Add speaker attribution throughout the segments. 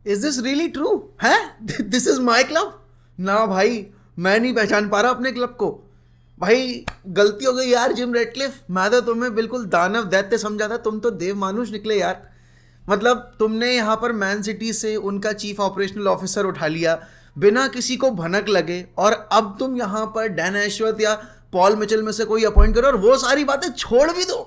Speaker 1: Is this really true है? This is my club ना भाई, मैं नहीं पहचान पा रहा अपने क्लब को। भाई गलती हो गई यार जिम रेडक्लिफ, मैं तो तुम्हें बिल्कुल दानव दैत्य समझा था, तुम तो देव मानुष निकले यार। मतलब तुमने यहाँ पर मैन सिटी से उनका चीफ ऑपरेशनल ऑफिसर उठा लिया बिना किसी को भनक लगे, और अब तुम यहाँ पर डैन एशवर्थ या पॉल मिचेल में से कोई अपॉइंट करो और वो सारी बातें छोड़ भी दो।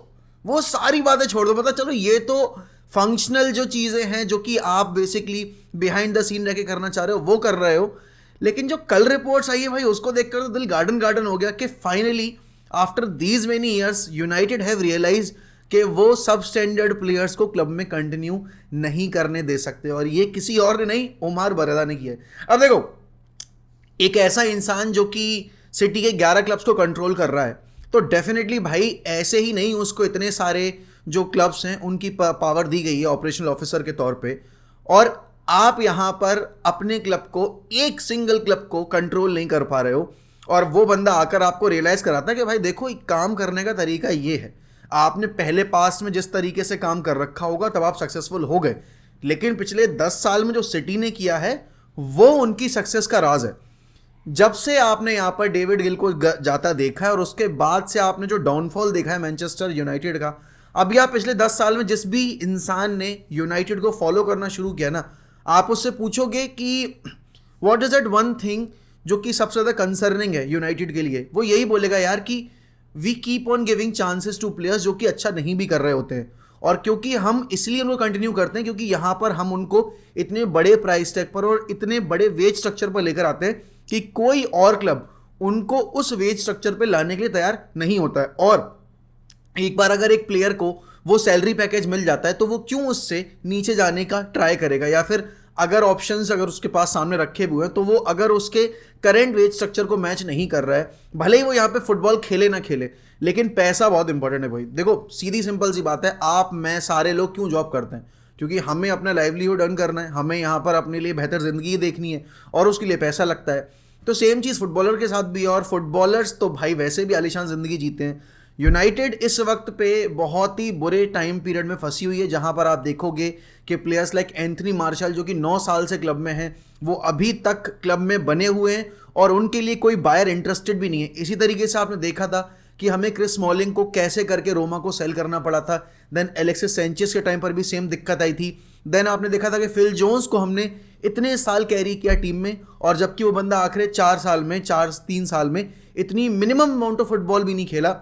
Speaker 1: वो सारी बातें छोड़ दो, मतलब चलो ये तो फंक्शनल जो चीज़ें हैं जो कि आप बेसिकली बिहाइंड द सीन रह के करना चाह रहे हो वो कर रहे हो, लेकिन जो कल रिपोर्ट्स आई है भाई उसको देखकर तो दिल गार्डन गार्डन हो गया कि finally after these many years United have realise कि वो सब स्टैंडर्ड प्लेयर्स को क्लब में कंटिन्यू नहीं करने दे सकते, और ये किसी और ने नहीं, ओमार बरेदा ने किया है। अब देखो, एक ऐसा इंसान जो कि सिटी के 11 क्लब्स को कंट्रोल कर रहा है, तो डेफिनेटली भाई ऐसे ही नहीं उसको इतने सारे जो क्लब्स हैं उनकी पावर दी गई है ऑपरेशनल ऑफिसर के तौर पे, और आप यहाँ पर अपने क्लब को, एक सिंगल क्लब को कंट्रोल नहीं कर पा रहे हो, और वो बंदा आकर आपको रियलाइज कराता है कि भाई देखो एक काम करने का तरीका ये है, आपने पहले पास्ट में जिस तरीके से काम कर रखा होगा तब आप सक्सेसफुल हो गए, लेकिन पिछले 10 साल में जो सिटी ने किया है वो उनकी सक्सेस का राज है। जब से आपने यहाँ पर डेविड गिल को जाता देखा है और उसके बाद से आपने जो डाउनफॉल देखा है मैनचेस्टर यूनाइटेड का, अभी आप पिछले 10 साल में जिस भी इंसान ने यूनाइटेड को फॉलो करना शुरू किया ना, आप उससे पूछोगे कि what is that one thing जो कि सबसे ज़्यादा कंसर्निंग है यूनाइटेड के लिए, वो यही बोलेगा यार कि we keep on giving chances to players जो कि अच्छा नहीं भी कर रहे होते हैं, और क्योंकि हम इसलिए उनको कंटिन्यू करते हैं क्योंकि यहाँ पर हम उनको इतने बड़े प्राइस टैग पर और इतने बड़े वेज स्ट्रक्चर पर लेकर आते हैं कि कोई और क्लब उनको उस वेज स्ट्रक्चर पे लाने के लिए तैयार नहीं होता है। और एक बार अगर एक प्लेयर को वो सैलरी पैकेज मिल जाता है तो वो क्यों उससे नीचे जाने का ट्राई करेगा, या फिर अगर ऑप्शंस अगर उसके पास सामने रखे हुए हैं तो वो अगर उसके करंट वेज स्ट्रक्चर को मैच नहीं कर रहा है, भले ही वो यहाँ पे फुटबॉल खेले ना खेले, लेकिन पैसा बहुत इंपॉर्टेंट है भाई। देखो सीधी सिंपल सी बात है, आप मैं सारे लोग क्यों जॉब करते हैं? क्योंकि हमें अपना लाइवलीहुड अर्न करना है, हमें यहाँ पर अपने लिए बेहतर ज़िंदगी देखनी है और उसके लिए पैसा लगता है। तो सेम चीज़ फुटबॉलर के साथ भी है, और फुटबॉलर्स तो भाई वैसे भी आलीशान ज़िंदगी जीते हैं। यूनाइटेड इस वक्त पे बहुत ही बुरे टाइम पीरियड में फंसी हुई है, जहां पर आप देखोगे कि प्लेयर्स लाइक एंथनी मार्शल जो कि 9 साल से क्लब में हैं, वो अभी तक क्लब में बने हुए हैं और उनके लिए कोई बायर इंटरेस्टेड भी नहीं है। इसी तरीके से आपने देखा था कि हमें क्रिस स्मॉलिंग को कैसे करके रोमा को सेल करना पड़ा था, देन एलेक्सिस सैंचेज के टाइम पर भी सेम दिक्कत आई थी, देन आपने देखा था कि फिल जोन्स को हमने इतने साल कैरी किया टीम में, और जबकि वो बंदा आखिर 3 साल में इतनी मिनिमम अमाउंट ऑफ फुटबॉल भी नहीं खेला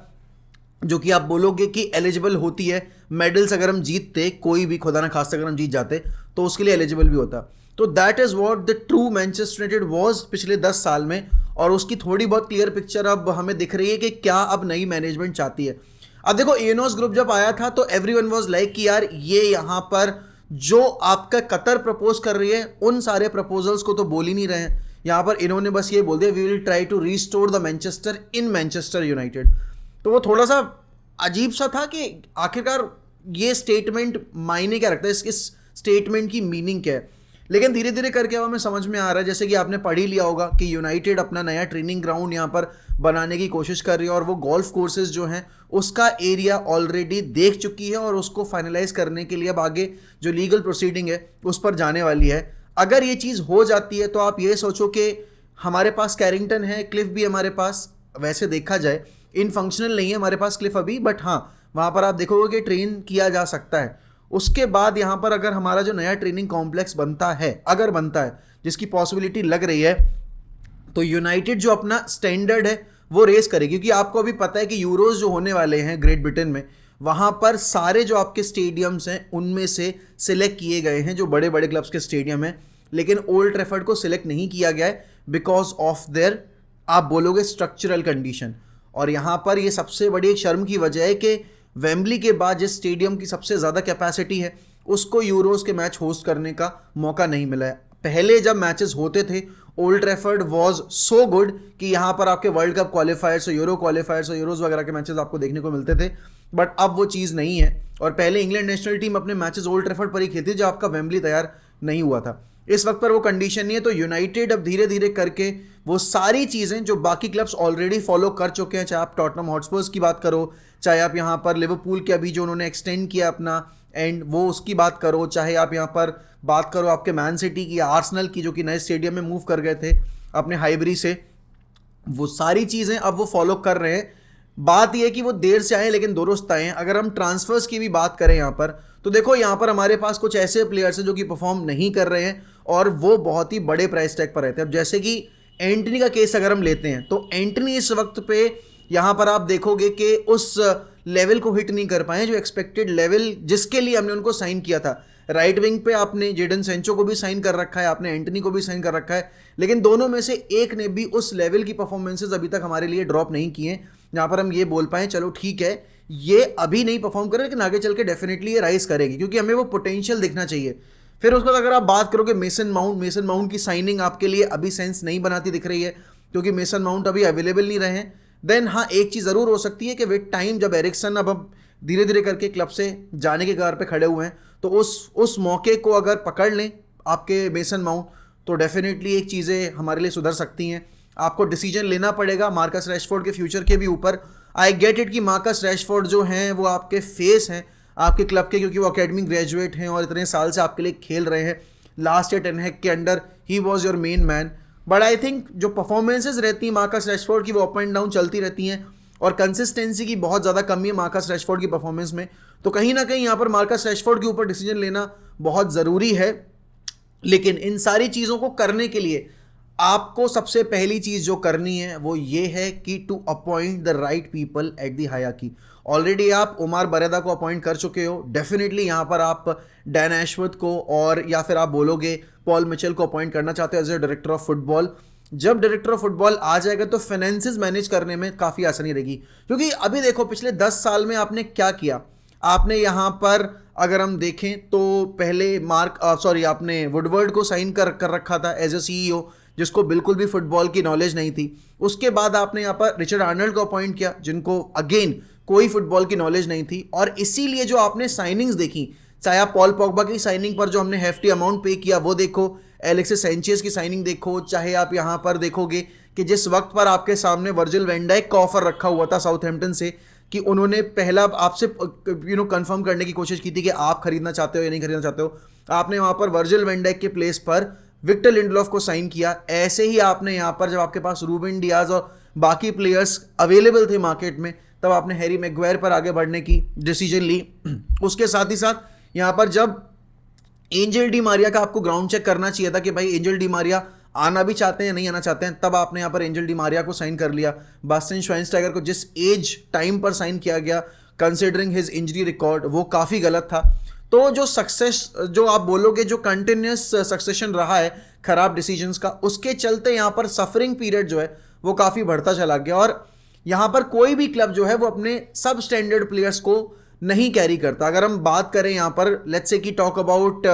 Speaker 1: जो कि आप बोलोगे कि एलिजिबल होती है। मेडल्स अगर हम जीतते, कोई भी खुदा ना खास्ता अगर हम जीत जाते तो उसके लिए एलिजिबल भी होता। तो that is what the true Manchester United was पिछले 10 साल में, और उसकी थोड़ी बहुत क्लियर पिक्चर अब हमें दिख रही है कि क्या अब नई मैनेजमेंट चाहती है। अब देखो इनोस ग्रुप जब आया था तो एवरीवन वाज लाइक कि यार ये यहाँ पर जो आपका कतर प्रपोज कर रही है उन सारे प्रपोजल्स को तो बोल ही नहीं रहे हैं। यहाँ पर इन्होंने बस ये बोल दिया we will try to restore the Manchester in Manchester United. तो वो थोड़ा सा अजीब सा था कि आखिरकार ये स्टेटमेंट मायने क्या रखता है, इस स्टेटमेंट की मीनिंग क्या है। लेकिन धीरे धीरे करके अब हमें समझ में आ रहा है, जैसे कि आपने पढ़ ही लिया होगा कि यूनाइटेड अपना नया ट्रेनिंग ग्राउंड यहाँ पर बनाने की कोशिश कर रही है, और वो गोल्फ कोर्सेज जो हैं उसका एरिया ऑलरेडी देख चुकी है, और उसको फाइनलाइज करने के लिए अब आगे जो लीगल प्रोसीडिंग है उस पर जाने वाली है। अगर ये चीज़ हो जाती है तो आप ये सोचो कि हमारे पास कैरिंगटन है, क्लिफ भी हमारे पास, वैसे देखा जाए इन फंक्शनल नहीं है हमारे पास क्लिफ अभी, बट हाँ वहाँ पर आप देखोगे कि ट्रेन किया जा सकता है। उसके बाद यहाँ पर अगर हमारा जो नया ट्रेनिंग कॉम्प्लेक्स बनता है, अगर बनता है, जिसकी पॉसिबिलिटी लग रही है, तो यूनाइटेड जो अपना स्टैंडर्ड है वो रेस करेगी। क्योंकि आपको अभी पता है कि यूरोज जो होने वाले हैं ग्रेट ब्रिटेन में, वहाँ पर सारे जो आपके स्टेडियम्स हैं उनमें से सिलेक्ट किए गए हैं जो बड़े बड़े क्लब्स के स्टेडियम हैं, लेकिन ओल्ड ट्रैफर्ड को सिलेक्ट नहीं किया गया है बिकॉज ऑफ देयर, आप बोलोगे, स्ट्रक्चरल कंडीशन। और यहाँ पर ये सबसे बड़ी एक शर्म की वजह है कि वेम्बली के बाद जिस स्टेडियम की सबसे ज़्यादा कैपेसिटी है उसको यूरोज़ के मैच होस्ट करने का मौका नहीं मिला है। पहले जब मैचेस होते थे old Trafford was so good कि यहाँ पर आपके वर्ल्ड कप क्वालिफायर्स और यूरो क्वालिफायर्स और यूरोज़ वगैरह के मैचेस आपको देखने को मिलते थे, बट अब वो चीज़ नहीं है। और पहले इंग्लैंड नेशनल टीम अपने मैचेस ओल्ड ट्रैफर्ड पर ही खेलती जब आपका वेम्बली तैयार नहीं हुआ था। इस वक्त पर वो कंडीशन नहीं है, तो यूनाइटेड अब धीरे धीरे करके वो सारी चीज़ें जो बाकी क्लब्स ऑलरेडी फॉलो कर चुके हैं, चाहे आप टॉटनहम हॉटस्पर्स की बात करो, चाहे आप यहाँ पर लिवरपूल के अभी जो उन्होंने एक्सटेंड किया अपना एंड वो उसकी बात करो, चाहे आप यहाँ पर बात करो आपके मैन सिटी की, आर्सेनल की जो कि नए स्टेडियम में मूव कर गए थे अपने हाइबरी से, वो सारी चीज़ें अब वो फॉलो कर रहे हैं। बात यह है कि वो देर से आए लेकिन दुरुस्त आए हैं। अगर हम ट्रांसफर्स की भी बात करें यहाँ पर, तो देखो यहाँ पर हमारे पास कुछ ऐसे प्लेयर्स हैं जो कि परफॉर्म नहीं कर रहे हैं और वो बहुत ही बड़े प्राइस टैग पर रहते हैं। अब जैसे कि एंटनी का केस अगर हम लेते हैं, तो एंटनी इस वक्त पे यहाँ पर आप देखोगे कि उस लेवल को हिट नहीं कर पाए जो एक्सपेक्टेड लेवल जिसके लिए हमने उनको साइन किया था। राइट विंग पे आपने जेडन सेंचो को भी साइन कर रखा है, आपने एंटनी को भी साइन कर रखा है, लेकिन दोनों में से एक ने भी उस लेवल की परफॉर्मेंसेज अभी तक हमारे लिए ड्रॉप नहीं किए जहाँ पर हम ये बोल पाएँ चलो ठीक है ये अभी नहीं परफॉर्म करे लेकिन आगे चल के डेफिनेटली ये राइज करेगी, क्योंकि हमें वो पोटेंशियल दिखना चाहिए। फिर उसके बाद अगर आप बात करोगे मेसन माउंट की साइनिंग आपके लिए अभी सेंस नहीं बनाती दिख रही है, क्योंकि मेसन माउंट अभी अवेलेबल नहीं रहे हैं। देन हाँ, एक चीज़ ज़रूर हो सकती है कि विद टाइम जब एरिक्सन अब धीरे धीरे करके क्लब से जाने के कगार पे खड़े हुए हैं, तो उस मौके को अगर पकड़ लें आपके मेसन माउंट, तो डेफिनेटली एक चीज़ें हमारे लिए सुधर सकती हैं। आपको डिसीजन लेना पड़ेगा मार्कस रैशफोर्ड के फ्यूचर के भी ऊपर। आई गेट इट कि मार्कस रैशफोर्ड जो हैं वो आपके फेस हैं आपके क्लब के, क्योंकि वो अकेडमी ग्रेजुएट हैं और इतने साल से आपके लिए खेल रहे हैं। लास्ट ईयर टेन हैग के under he was your main man, but I think जो परफॉर्मेंसेज रहती हैं मार्कस रैशफोर्ड की वो अप एंड डाउन चलती रहती हैं और कंसिस्टेंसी की बहुत ज़्यादा कमी है मार्कस रैशफोर्ड की परफॉर्मेंस में। तो कहीं ना कहीं यहाँ पर मार्कस रैशफोर्ड के ऊपर डिसीजन लेना बहुत ज़रूरी है। लेकिन इन सारी चीज़ों को करने के लिए आपको सबसे पहली चीज़ जो करनी है वो ये है कि to appoint the right people at the hierarchy. Already आप उमर बरेदा को अपॉइंट कर चुके हो, डेफिनेटली यहाँ पर आप डैन एशवर्थ को और या फिर आप बोलोगे पॉल मिचेल को अपॉइंट करना चाहते हो as a director of football. जब डायरेक्टर ऑफ फुटबॉल आ जाएगा तो फाइनेंसेस मैनेज करने में काफ़ी आसानी रहेगी, क्योंकि अभी देखो पिछले 10 साल में आपने क्या किया। आपने यहाँ पर अगर हम देखें तो पहले आपने वुडवर्ड को साइन कर रखा था एज ए CEO, जिसको बिल्कुल भी फुटबॉल की नॉलेज नहीं थी। उसके बाद आपने यहाँ पर रिचर्ड आर्नल्ड को अपॉइंट किया, जिनको अगेन कोई फुटबॉल की नॉलेज नहीं थी। और इसीलिए जो आपने साइनिंग्स देखी, चाहे आप पॉल पॉगबा की साइनिंग पर जो हमने हेफ्टी अमाउंट पे किया वो देखो, एलेक्सिस सैंचेज की साइनिंग देखो, चाहे आप यहाँ पर देखोगे कि जिस वक्त पर आपके सामने वर्जिल वैन डाइक का ऑफर रखा हुआ था साउथहैम्पटन से कि उन्होंने पहला आपसे कंफर्म करने की कोशिश की थी कि आप खरीदना चाहते हो या नहीं खरीदना चाहते हो, आपने वहाँ पर वर्जिल वैन डाइक के प्लेस पर विक्टर लिंडलॉफ को साइन किया। ऐसे ही आपने यहाँ पर जब आपके पास रूबेन डियाज और बाकी प्लेयर्स अवेलेबल थे मार्केट में, तब आपने हैरी मैग्वायर पर आगे बढ़ने की डिसीजन ली। उसके साथ ही साथ यहाँ पर जब एंजल डी मारिया का आपको ग्राउंड चेक करना चाहिए था कि भाई एंजल डी मारिया आना भी चाहते हैं या नहीं आना चाहते हैं, तब आपने यहाँ पर एंजल डी मारिया को साइन कर लिया। बास्टिन श्वाइनस्टाइगर को जिस एज टाइम पर साइन किया गया कंसिडरिंग हिज इंजरी रिकॉर्ड, वो काफ़ी गलत था। तो जो सक्सेस जो आप बोलोगे जो कंटिन्यूस सक्सेशन रहा है खराब डिसीजंस का, उसके चलते यहाँ पर सफरिंग पीरियड जो है वो काफ़ी बढ़ता चला गया और यहाँ पर कोई भी क्लब जो है वो अपने सब स्टैंडर्ड प्लेयर्स को नहीं कैरी करता। अगर हम बात करें यहाँ पर लेट्स से कि टॉक अबाउट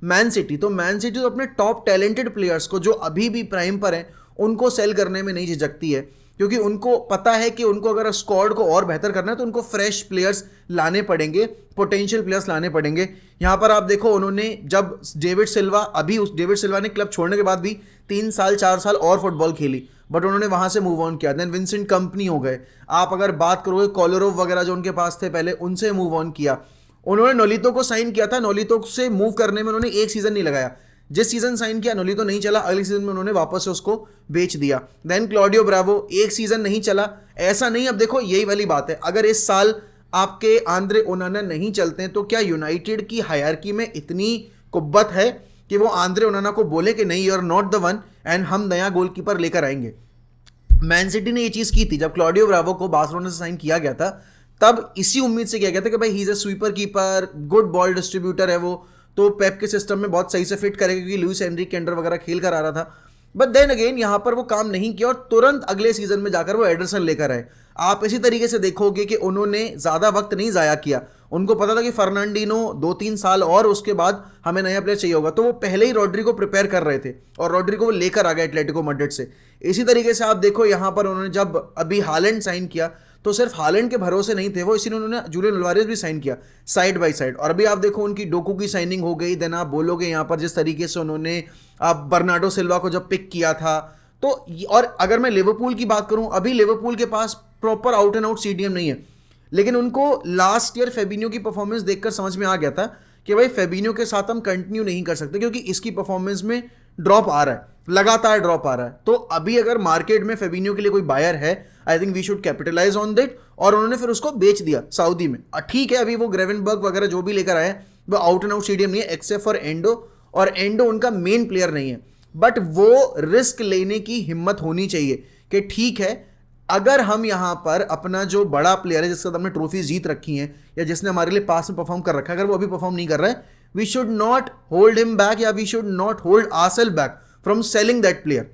Speaker 1: मैन सिटी, तो मैन सिटी तो अपने टॉप टैलेंटेड प्लेयर्स को जो अभी भी प्राइम पर हैं उनको सेल करने में नहीं झिझकती है, क्योंकि उनको पता है कि उनको अगर स्क्वाड को और बेहतर करना है तो उनको फ्रेश प्लेयर्स लाने पड़ेंगे, पोटेंशियल प्लेयर्स लाने पड़ेंगे। यहाँ पर आप देखो उन्होंने जब डेविड सिल्वा ने क्लब छोड़ने के बाद भी 3 साल 4 साल और फुटबॉल खेली, बट उन्होंने वहाँ से मूव ऑन किया। देन विंसेंट कंपनी हो गए, आप अगर बात करोगे कोलोरोव वगैरह जो उनके पास थे पहले, उनसे मूव ऑन किया। उन्होंने नोलितो को साइन किया था, नोलितो से मूव करने में उन्होंने एक सीज़न नहीं लगाया, जिस सीजन साइन किया नोलितो नहीं चला, अगले सीजन में उन्होंने वापस से उसको बेच दिया। देन क्लॉडियो ब्रावो एक सीजन नहीं चला, ऐसा नहीं। अब देखो यही वाली बात है, अगर इस साल आपके आंद्रे ओनाना नहीं चलते हैं तो क्या यूनाइटेड की हायरार्की में इतनी कुब्बत है कि वो आंद्रे ओनाना को बोले कि नहीं you are not the one and हम नया गोलकीपर लेकर आएंगे। मैन सिटी ने ये चीज़ की थी जब क्लॉडियो ब्रावो को बार्सिलोना से साइन किया गया था, तब इसी उम्मीद से किया गया था कि भाई he is a sweeper keeper, good ball distributor है वो, तो पेप के सिस्टम में बहुत सही से फिट करेगा क्योंकि लुइस एनरिक के अंडर वगैरह खेल कर आ रहा था। बट देन अगेन यहाँ पर वो काम नहीं किया और तुरंत अगले सीजन में जाकर वो एडरसन लेकर आए। आप इसी तरीके से देखोगे कि उन्होंने ज़्यादा वक्त नहीं ज़ाया किया, उनको पता था कि फर्नांडिनो 2-3 साल और उसके बाद हमें नया प्लेयर चाहिए होगा, तो वो पहले ही रॉड्री को प्रिपेयर कर रहे थे और रॉड्री को वो लेकर आ गए एटलेटिको मैड्रिड से। इसी तरीके से आप देखो यहाँ पर उन्होंने जब अभी हालैंड साइन किया तो सिर्फ हालैंड के भरोसे नहीं थे वो, इसीलिए उन्होंने जूलियन अल्वारेज भी साइन किया साइड बाय साइड। और अभी आप देखो उनकी डोकू की साइनिंग हो गई। देन आप बोलोगे यहाँ पर जिस तरीके से उन्होंने आप बर्नार्डो सिल्वा को जब पिक किया था, तो और अगर मैं लिवरपूल की बात करूं, अभी लिवरपूल के पास proper out and out CDM नहीं है, लेकिन उनको लास्ट ईयर फेबिन्यो की परफॉर्मेंस देखकर समझ में आ गया था कि भाई फेबिन्यो के साथ हम कंटिन्यू नहीं कर सकते क्योंकि इसकी परफॉर्मेंस में ड्रॉप आ रहा है, लगातार ड्रॉप आ रहा है। तो अभी अगर मार्केट में फेबिन्यो के लिए कोई बायर है, I think we should capitalise on that. और उन्होंने फिर उसको बेच दिया सऊदी में। ठीक है, अभी वो ग्रेवेनबर्ग वगैरह जो भी लेकर आए वो आउट एंड आउट सीडीएम नहीं है एक्सेप्ट फॉर एंडो, और एंडो उनका मेन प्लेयर नहीं है। बट वो रिस्क लेने की हिम्मत होनी चाहिए कि ठीक है, अगर हम यहां पर अपना जो बड़ा प्लेयर है जिसके साथ हमने ट्रॉफी जीत रखी हैं या जिसने हमारे लिए पास में परफॉर्म कर रखा है, अगर वो अभी परफॉर्म नहीं कर रहा है, we should not hold him back या we should not hold ourselves back from selling that player,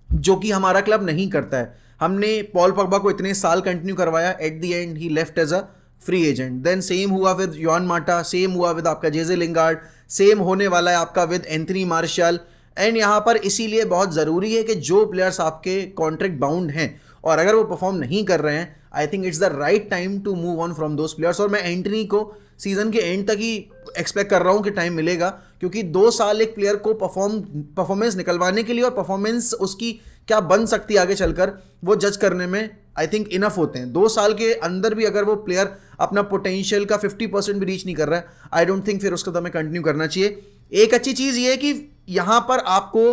Speaker 1: जो कि हमारा क्लब नहीं करता है। हमने पॉल पॉग्बा को इतने साल कंटिन्यू करवाया, at the end he left as a free agent. Then same हुआ विद योन माटा, सेम हुआ विद आपका जेजे लिंगार्ड, सेम होने वाला है आपका विद एंथनी मार्शल। एंड यहाँ पर इसीलिए बहुत ज़रूरी है कि जो प्लेयर्स आपके कॉन्ट्रैक्ट बाउंड हैं और अगर वो परफॉर्म नहीं कर रहे हैं, I think it's the right time to move on from those players. और मैं एंटनी को सीजन के एंड तक ही एक्सपेक्ट कर रहा हूँ कि टाइम मिलेगा, क्योंकि 2 साल एक प्लेयर को परफॉर्मेंस निकलवाने के लिए और परफॉर्मेंस उसकी क्या बन सकती है आगे चलकर वो जज करने में आई थिंक इनफ होते हैं। 2 साल के अंदर भी अगर वो प्लेयर अपना पोटेंशियल का 50% भी रीच नहीं कर रहा है, आई डोंट थिंक फिर उसको तो हमें कंटिन्यू करना चाहिए। एक अच्छी चीज़ ये है कि यहाँ पर आपको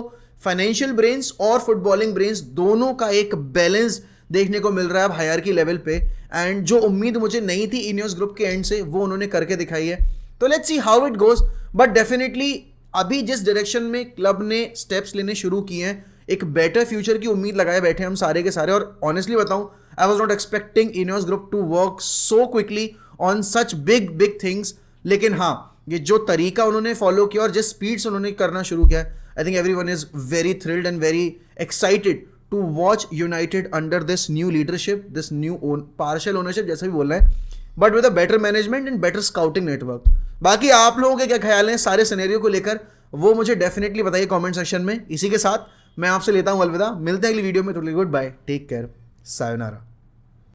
Speaker 1: फाइनेंशियल ब्रेन्स और फुटबॉलिंग ब्रेन्स दोनों का एक बैलेंस देखने को मिल रहा है अब हायरार्की लेवल पे। एंड जो उम्मीद मुझे नहीं थी इनियोस ग्रुप के एंड से, वो उन्होंने करके दिखाई है। तो let's see how it goes, but definitely अभी जिस डायरेक्शन में क्लब ने स्टेप्स लेने शुरू किए हैं, एक बेटर फ्यूचर की उम्मीद लगाए बैठे हम सारे के सारे। और ऑनेस्टली बताऊं, I was not expecting Ineos group to work so quickly on such big things. लेकिन हाँ, ये जो तरीका उन्होंने फॉलो किया और जिस स्पीड से उन्होंने करना शुरू किया, I think everyone is very thrilled and very excited to watch United under this new leadership, this new partial ownership, जैसा भी बोल रहे हैं, but with a better management and better scouting network. बाकी आप लोगों के क्या ख्याल हैं सारे सिनेरियो को लेकर, वो मुझे डेफिनेटली बताइए कमेंट सेक्शन में। इसी के साथ मैं आपसे लेता हूं अलविदा, मिलते हैं अगली वीडियो में। Totally good bye, take care, sayonara.